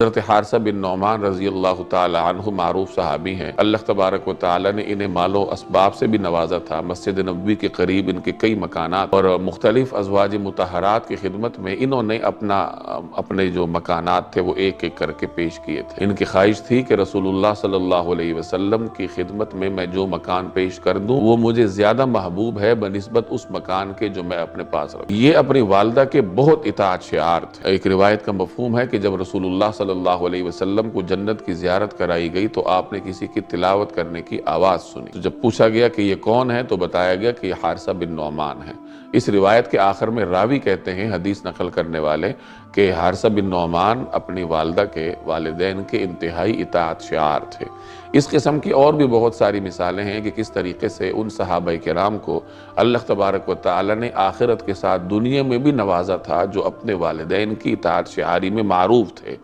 हज़रत हारिसा बिन नौमान रज़ी अल्लाह ताला अन्हु मारूफ सहाबी हैं। अल्लाह तबारक व ताला ने इन्हें मालो असबाब से भी नवाजा था। मस्जिद नबवी के करीब इनके कई मकानात और मुख्तलिफ अज़वाज मुतहरात की खिदमत में इन्होंने अपने जो मकानात थे वो एक एक करके पेश किए थे। इनकी ख्वाहिश थी कि रसूलुल्लाह सल्लल्लाहु अलैहि वसल्लम की खिदमत में मैं जो मकान पेश कर दूँ वो मुझे ज़्यादा महबूब है बनिस्बत उस मकान के जो मैं अपने पास रखूँ। ये अपनी वालदा के बहुत इताअत शिआर थे। एक रिवायत का मफहूम है कि जब रसूलुल्लाह सल्लल्लाहु अलैहि वसल्लम को जन्नत की ज़ियारत कराई गई तो आपने किसी की तिलावत करने की आवाज़ सुनी। तो जब पूछा गया कि ये कौन है तो बताया गया कि ये हारिसा बिन नौमान है। इस रिवायत के आखिर में रावी कहते हैं, हदीस नकल करने वाले, कि हारिसा बिन नौमान अपनी वालदा के वालिदैन के इंतहाई इताअत शिआर थे। इस किस्म की और भी बहुत सारी मिसालें हैं कि किस तरीके से उन सहाबाए किराम को अल्लाह तबारक व तआला ने आखिरत के साथ दुनिया में भी नवाजा था, जो अपने वालिदैन की इताअत शिआरी में मारूफ थे।